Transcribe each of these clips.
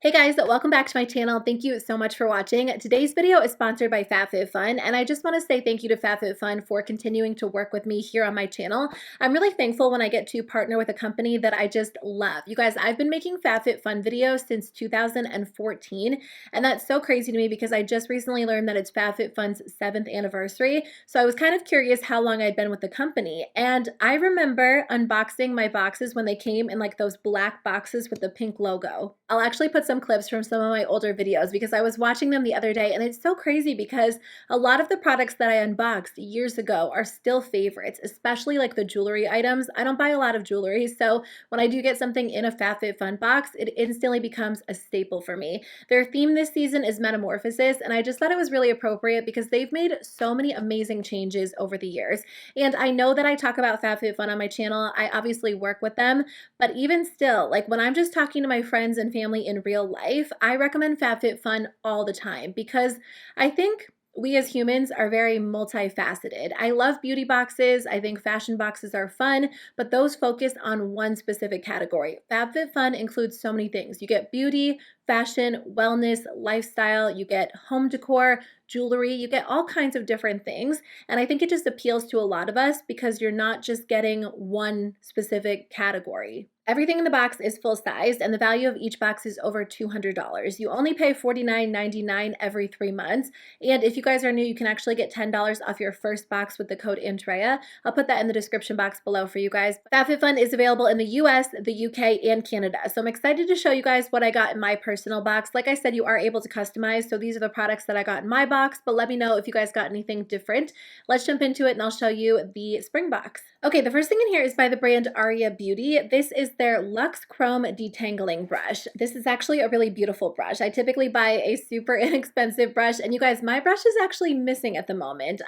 Hey guys, welcome back to my channel. Thank you so much for watching. Today's video is sponsored by FabFitFun, and I just want to say thank you to FabFitFun for continuing to work with me here on my channel. I'm really thankful when I get to partner with a company that I just love. You guys, I've been making FabFitFun videos since 2014, and that's so crazy to me because I just recently learned that it's FabFitFun's 7th anniversary, so I was kind of curious how long I'd been with the company. And I remember unboxing my boxes when they came in like those black boxes with the pink logo. I'll actually put some clips from some of my older videos because I was watching them the other day, and it's so crazy because a lot of the products that I unboxed years ago are still favorites, especially like the jewelry items. I don't buy a lot of jewelry, so when I do get something in a FabFitFun box, it instantly becomes a staple for me. Their theme this season is Metamorphosis, and I just thought it was really appropriate because they've made so many amazing changes over the years. And I know that I talk about FabFitFun on my channel. I obviously work with them, but even still, like when I'm just talking to my friends and family in real life, I recommend FabFitFun all the time because I think we as humans are very multifaceted. I love beauty boxes. I think fashion boxes are fun, but those focus on one specific category. FabFitFun includes so many things. You get beauty, fashion, wellness, lifestyle, you get home decor, jewelry, you get all kinds of different things. And I think it just appeals to a lot of us because you're not just getting one specific category. Everything in the box is full size, and the value of each box is over $200. You only pay $49.99 every 3 months. And if you guys are new, you can actually get $10 off your first box with the code ANDREA. I'll put that in the description box below for you guys. FabFitFun is available in the US, the UK, and Canada. So I'm excited to show you guys what I got in my personal box. Like I said, you are able to customize. So these are the products that I got in my box, but let me know if you guys got anything different. Let's jump into it and I'll show you the spring box. Okay, the first thing in here is by the brand ARIA Beauty. This is their Luxe Chrome Detangling Brush. This is actually a really beautiful brush. I typically buy a super inexpensive brush, and you guys, my brush is actually missing at the moment.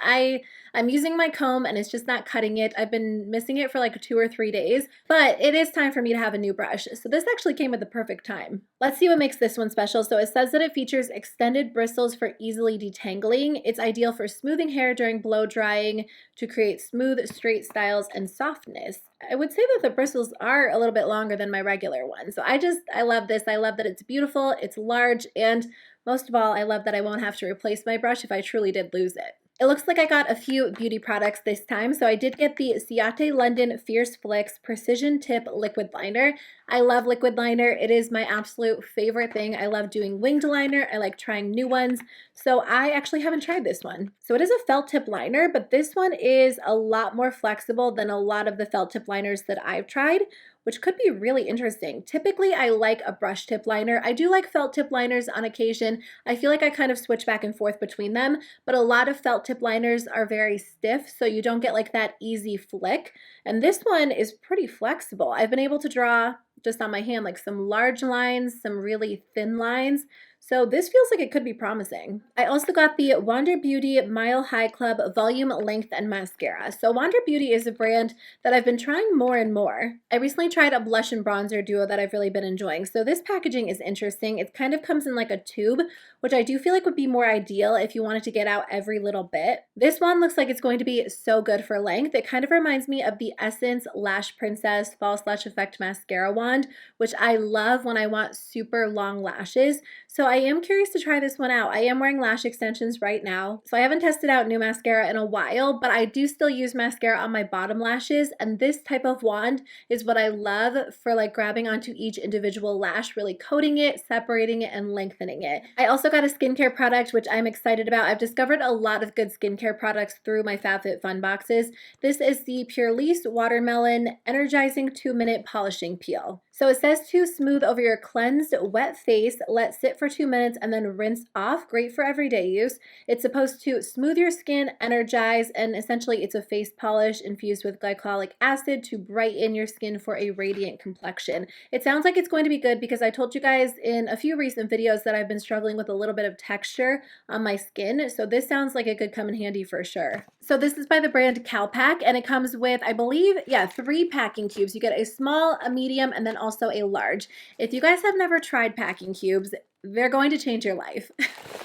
I'm using my comb and it's just not cutting it. I've been missing it for like 2 or 3 days, but it is time for me to have a new brush. So this actually came at the perfect time. Let's see what makes this one special. So it says that it features extended bristles for easily detangling. It's ideal for smoothing hair during blow drying to create smooth, straight styles and softness. I would say that the bristles are a little bit longer than my regular ones. So I love this. I love that it's beautiful, it's large, and most of all, I love that I won't have to replace my brush if I truly did lose it. It looks like I got a few beauty products this time. So I did get the Ciate London Fierce Flicks Precision Tip Liquid Liner. I love liquid liner. It is my absolute favorite thing. I love doing winged liner. I like trying new ones. So I actually haven't tried this one. So it is a felt tip liner, but this one is a lot more flexible than a lot of the felt tip liners that I've tried, which could be really interesting. Typically, I like a brush tip liner. I do like felt tip liners on occasion. I feel like I kind of switch back and forth between them, but a lot of felt tip liners are very stiff, so you don't get like that easy flick. And this one is pretty flexible. I've been able to draw just on my hand like some large lines, some really thin lines. So this feels like it could be promising. I also got the Wander Beauty Mile High Club Volume Length and Mascara. So Wander Beauty is a brand that I've been trying more and more. I recently tried a blush and bronzer duo that I've really been enjoying. So this packaging is interesting. It kind of comes in like a tube, which I do feel like would be more ideal if you wanted to get out every little bit. This one looks like it's going to be so good for length. It kind of reminds me of the Essence Lash Princess False Lash Effect Mascara Wand, which I love when I want super long lashes. So I am curious to try this one out. I am wearing lash extensions right now, so I haven't tested out new mascara in a while, but I do still use mascara on my bottom lashes, and this type of wand is what I love for like grabbing onto each individual lash, really coating it, separating it, and lengthening it. I also got a skincare product, which I'm excited about. I've discovered a lot of good skincare products through my FabFitFun boxes. This is the Purlisse Watermelon Energizing 2-Minute Polishing Peel. So it says to smooth over your cleansed, wet face, let sit for 2 minutes, and then rinse off. Great for everyday use. It's supposed to smooth your skin, energize, and essentially it's a face polish infused with glycolic acid to brighten your skin for a radiant complexion. It sounds like it's going to be good because I told you guys in a few recent videos that I've been struggling with a little bit of texture on my skin. So this sounds like it could come in handy for sure. So this is by the brand CALPACK, and it comes with, I believe, 3 packing cubes. You get a small, a medium, and then also a large. If you guys have never tried packing cubes, they're going to change your life.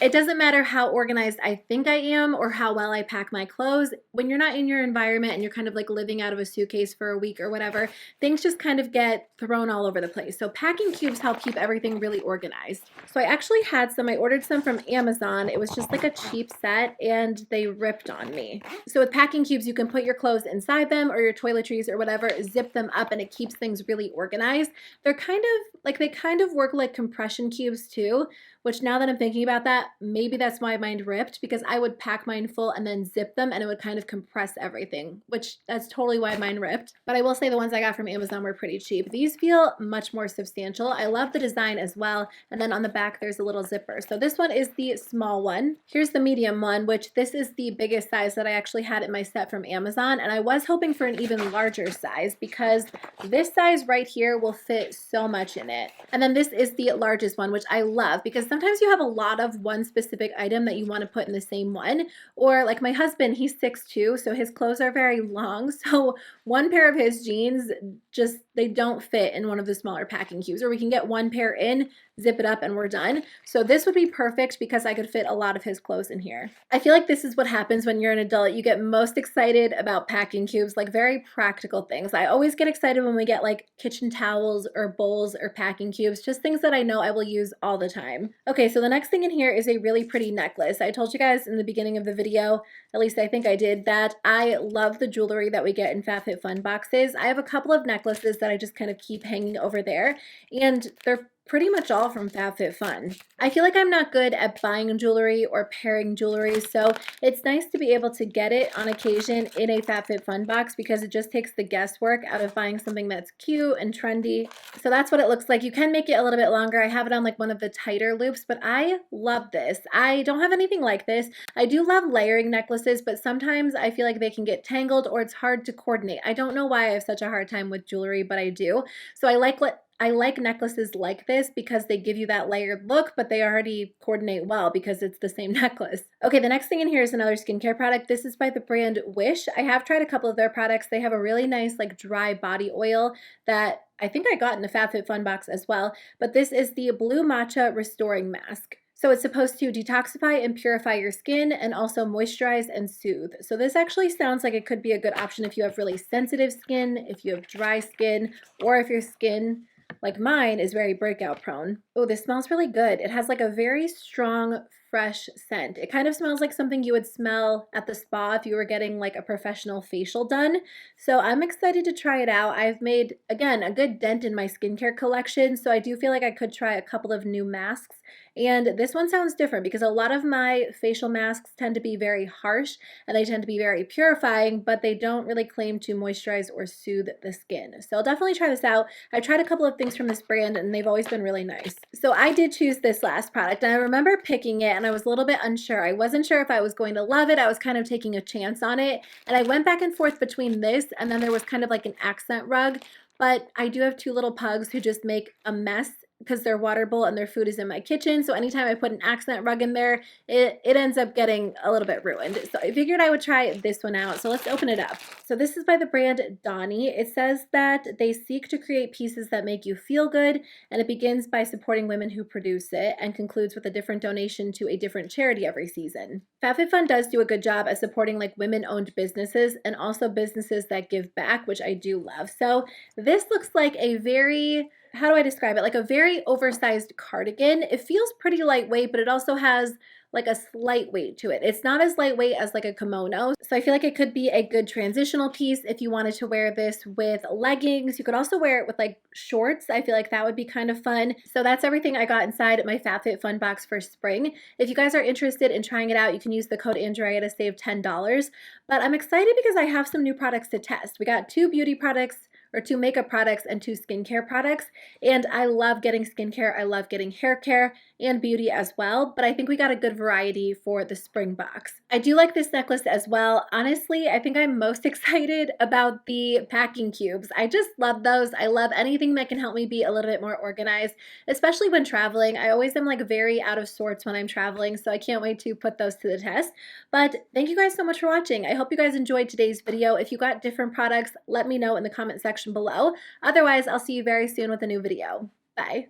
It doesn't matter how organized I think I am or how well I pack my clothes. When you're not in your environment and you're kind of like living out of a suitcase for a week or whatever, things just kind of get thrown all over the place. So packing cubes help keep everything really organized. So I actually had some, I ordered some from Amazon. It was just like a cheap set and they ripped on me. So with packing cubes, you can put your clothes inside them or your toiletries or whatever, zip them up, and it keeps things really organized. They're kind of like, they kind of work like compression cubes too, which now that I'm thinking about that, maybe that's why mine ripped, because I would pack mine full and then zip them and it would kind of compress everything, which that's totally why mine ripped. But I will say the ones I got from Amazon were pretty cheap. These feel much more substantial. I love the design as well. And then on the back, there's a little zipper. So this one is the small one. Here's the medium one, which this is the biggest size that I actually had in my set from Amazon. And I was hoping for an even larger size because this size right here will fit so much in it. And then this is the largest one, which I love because sometimes you have a lot of one specific item that you want to put in the same one. Or like my husband, he's 6'2", so his clothes are very long. So one pair of his jeans, just they don't fit in one of the smaller packing cubes. Or we can get one pair in, zip it up, and we're done. So this would be perfect because I could fit a lot of his clothes in here. I feel like this is what happens when you're an adult. You get most excited about packing cubes, like very practical things. I always get excited when we get like kitchen towels or bowls or packing cubes, just things that I know I will use all the time. Okay, so the next thing in here is a really pretty necklace. I told you guys in the beginning of the video, at least I think I did, that I love the jewelry that we get in FabFitFun boxes. I have a couple of necklaces that I just kind of keep hanging over there, and they're pretty much all from FabFitFun. I feel like I'm not good at buying jewelry or pairing jewelry, so it's nice to be able to get it on occasion in a FabFitFun box because it just takes the guesswork out of buying something that's cute and trendy. So that's what it looks like. You can make it a little bit longer. I have it on like one of the tighter loops, but I love this. I don't have anything like this. I do love layering necklaces, but sometimes I feel like they can get tangled or it's hard to coordinate. I don't know why I have such a hard time with jewelry, but I do. So I like necklaces like this because they give you that layered look, but they already coordinate well because it's the same necklace. Okay, the next thing in here is another skincare product. This is by the brand WHISH. I have tried a couple of their products. They have a really nice like dry body oil that I think I got in the FabFitFun box as well, but this is the Blue Matcha Restoring Mask. So it's supposed to detoxify and purify your skin and also moisturize and soothe. So this actually sounds like it could be a good option if you have really sensitive skin, if you have dry skin, or if your skin, like mine, is very breakout prone. Oh, this smells really good. It has like a very strong, fresh scent. It kind of smells like something you would smell at the spa if you were getting like a professional facial done. So I'm excited to try it out. I've made, again, a good dent in my skincare collection, so I do feel like I could try a couple of new masks. And this one sounds different because a lot of my facial masks tend to be very harsh and they tend to be very purifying, but they don't really claim to moisturize or soothe the skin. So I'll definitely try this out. I've tried a couple of things from this brand and they've always been really nice. So I did choose this last product and I remember picking it and I was a little bit unsure. I wasn't sure if I was going to love it. I was kind of taking a chance on it. And I went back and forth between this and then there was kind of like an accent rug. But I do have two little pugs who just make a mess because their water bowl and their food is in my kitchen. So anytime I put an accent rug in there, it ends up getting a little bit ruined. So I figured I would try this one out. So let's open it up. So this is by the brand DONNI. It says that they seek to create pieces that make you feel good, and it begins by supporting women who produce it and concludes with a different donation to a different charity every season. FabFitFun does do a good job at supporting like women-owned businesses and also businesses that give back, which I do love. So this looks like a very, how do I describe it? Like a very oversized cardigan. It feels pretty lightweight, but it also has like a slight weight to it. It's not as lightweight as like a kimono. So I feel like it could be a good transitional piece if you wanted to wear this with leggings. You could also wear it with like shorts. I feel like that would be kind of fun. So that's everything I got inside my FabFitFun box for spring. If you guys are interested in trying it out, you can use the code ANDREA to save $10. But I'm excited because I have some new products to test. We got 2 beauty products, or 2 makeup products and 2 skincare products. And I love getting skincare. I love getting hair care and beauty as well. But I think we got a good variety for the spring box. I do like this necklace as well. Honestly, I think I'm most excited about the packing cubes. I just love those. I love anything that can help me be a little bit more organized, especially when traveling. I always am like very out of sorts when I'm traveling, so I can't wait to put those to the test. But thank you guys so much for watching. I hope you guys enjoyed today's video. If you got different products, let me know in the comment section below. Otherwise, I'll see you very soon with a new video. Bye.